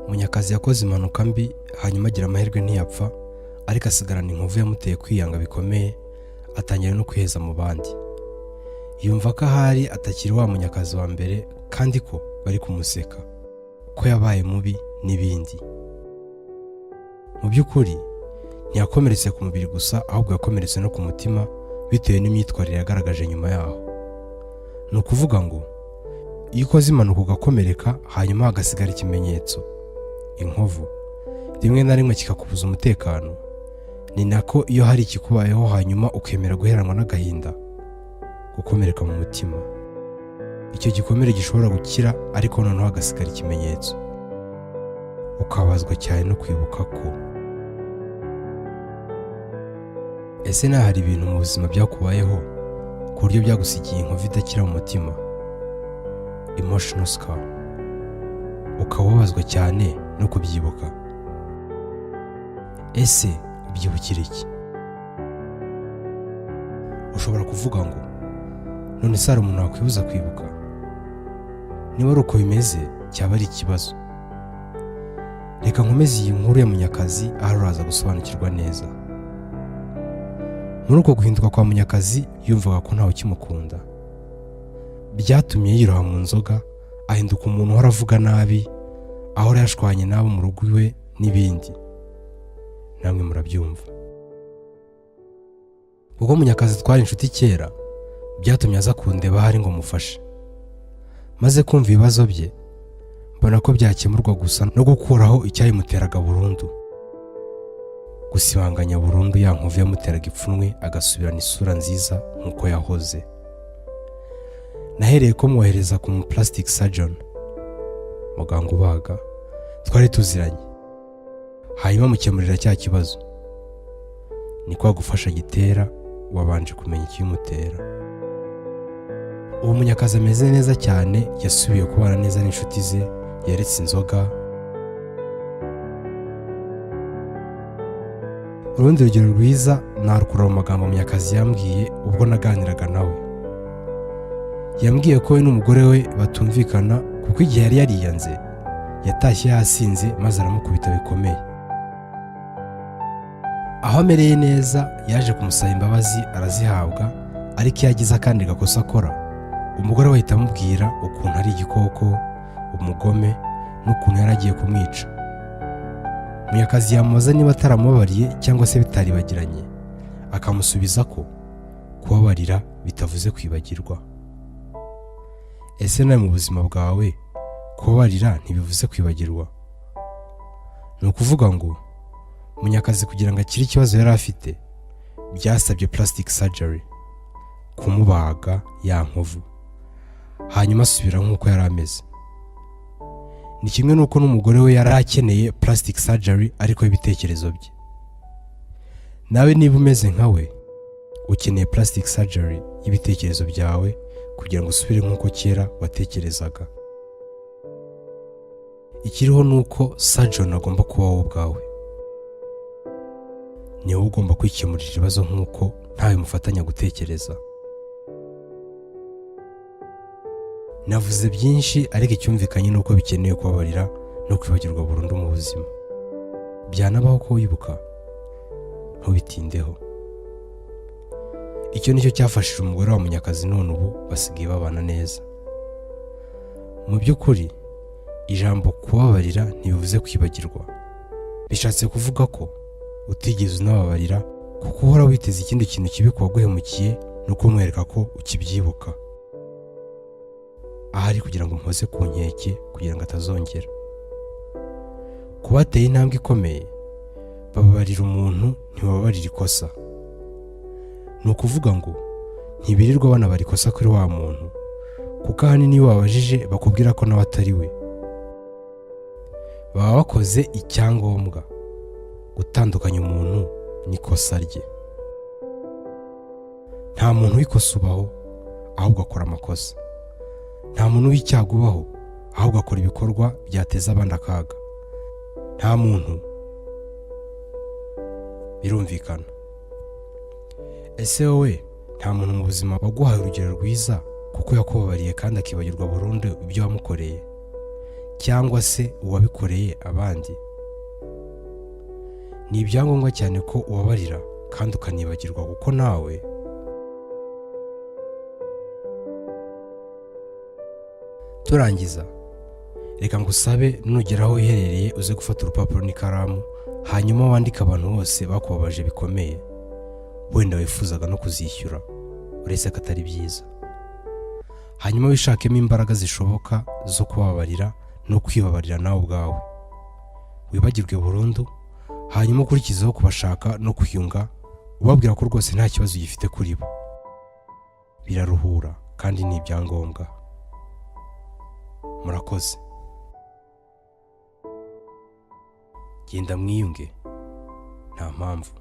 Munyakazi yakoze impanuka mbi hanyuma agira amahirwe ntiyapfa, ariko asigarana inkovu yamuteye kwiyanga bikomeye, atangira no kwiheza mu bandi. Yumva ko ahari atakiri wa Munyakazi wa mbere kandi ko bari kumuseka, ko yabaye mubi n'ibindi. Mu by'ukuri ntiyakomeretse ku mubiri gusa, ahubwo yakomeretse no ku mutima bitewe n'imyitwarire yagaragaje nyuma yaho. Ni ukuvuga ngo iyo ukoze impanuka ugakomereka hanyuma hagasigara ikimenyetso, inkovu, rimwe na rimwe kikakubuza umutekano, ni nako iyo hari ikikubayeho hanyuma ukemera guheranwa n'agahinda, gukomereka mu mutima, icyo gikomere gishobora gukira ariko noneho hagasigara ikimenyetso, ukabazwa cyane no kwibuka ko. Ese naho hari ibintu mu buzima byakubayeho ku buryo byagusigiye inkovu idakira mu mutima, emotional scar, ukaba wabazwa cyane no kubyibuka? Ese ubyibukira iki? Ushobora kuvuga ngo none se hari umuntu wakwibuza kwibuka? Niba ari uko bimeze cyaba ari ikibazo. Reka nkomeze iyi nkuru ya Munyakazi aho uraza gusobanukirwa neza. Muri uko guhinduka kwa Munyakazi yumvaga ko ntawe ukimukunda, byatumye yiroha mu nzoga, ahinduka umuntu uhora avuga nabi, ahora yashwanye n'abo mu rugo iwe n'ibindi. Namwe murabyumva. Ubwo Munyakazi twari inshuti kera, byatumye aza kundeba hari ngo mufashe. Maze kumva ibibazo bye, mbona ko byakemurwa gusa no gukuraho icyayimuteraga burundu, gusibanganya burundu ya nkovu yamuteraga ipfunwe, agasubirana isura nziza nk'uko yahoze. Nahereye ko mwohereza ku plastic surgeon, muganga ubaga, twari tuziranye, hanyuma mukemurira cya kibazo. Ni kwa gufasha gitera, wabanje kumenya ikimutera. Ubu Munyakazi ameze neza cyane, yasubiye kubana neza n'inshuti ze, yaretse inzoga. Urundi rugero rwiza narukura mu magambo Munyakazi yambwiye ubwo naganiraga nawe. Yambwiye ko we n'umugore we batumvikana kuko igihe yari yariyanze yatashye yasinze maze aramukubita bikomeye. Aho amereye neza yaje kumusaba imbabazi arazihabwa, ariko iyo agize akandi gakosa akora, umugore we ahita amubwira ukuntu ari igikoko, umugome, n'ukuntu yari agiye kumwica. Munyakazi yamubaza niba ataramubabariye cyangwa se bitaribagiranye, akamusubiza ko kubabarira bitavuze kwibagirwa. Ese nawe mu buzima bwawe kubabarira ntibivuze kwibagirwa? Ni ukuvuga ngo Munyakazi kugira ngo akire ikibazo yari afite byasabye plastic surgery, kumubaga ya nkovu, hanyuma asubira nk'uko yari ameze. Ni kimwe n'uko n'umugore we yari akeneye plastic surgery ariko ibitekerezo bye. Nawe niba umeze nkawe ukeneye plastic surgery y'ibitekerezo byawe kugira ngo usubire nk'uko kera watekerezaga. Ikiriho nuko surgeon agomba kuba wowe ubwawe. Ni wowe ugomba kwikemurira ibibazo nk'uko ntawe mufatanya gutekereza. Navuze byinshi, ariko icyumvikanye nuko bikeneye kubabarira no kwibagirwa burundu mu buzima. Byanabaho ko wibuka, ntubitindeho. Icyo nicyo cyafashije umugore wa Munyakazi, none ubu basigaye babana neza. Mu by'ukuri ijambo kubabarira ntibivuze kwibagirwa. Bishatse kuvuga ko utigeze unababarira kuko uhora witeze ikindi kintu kibi kuwaguhemukiye no kumwereka ko ukibyibuka. Ahari kugira ngo mpoze ku nkeke kugira ngo atazongera. Kuba ateye intambwe ikomeye, bababarira umuntu ntibabarira ikosa. Ni ukuvuga ngo ntibirirwa banabara ikosa kuri wa muntu, kuko ahanini iyo wabajije bakubwira ko nawe atari we. Baba bakoze icyangombwa, gutandukanya umuntu n'ikosa rye. Nta muntu w'ikosa ubaho, ahubwo akora amakosa. Nta muntu w'icyaha ubaho, ahubwo akora ibikorwa byateza abandi akaga. Nta muntu. Birumvikana. Ese wowe nta muntu mu buzima waguhaye urugero rwiza kuko yakubabariye kandi akibagirwa burundu ibyo wamukoreye? cyangwa se uwabikoreye abandi. Ni ibyangombwa cyane ko ubabarira kandi ukanibagirwa, kuko nawe turangiza, reka ngusabe nugera aho wiherereye uze gufata urupapuro n'ikaramu, hanyuma wandike abantu bose bakubabaje bikomeye, wenda wifuzaga no kuzishyura uretse ko atari byiza. Hanyuma wishakemo imbaraga zishoboka zo kubabarira no kwibabarira nawe ubwawe. Wibagirwe burundu, hanyuma ukurikizeho kubashaka no kwiyunga, ubabwira ko rwose nta kibazo gifite kuri bo. Biraruhura kandi ni ibyangombwa. Murakoze. Genda mwiyunge, nta mpamvu.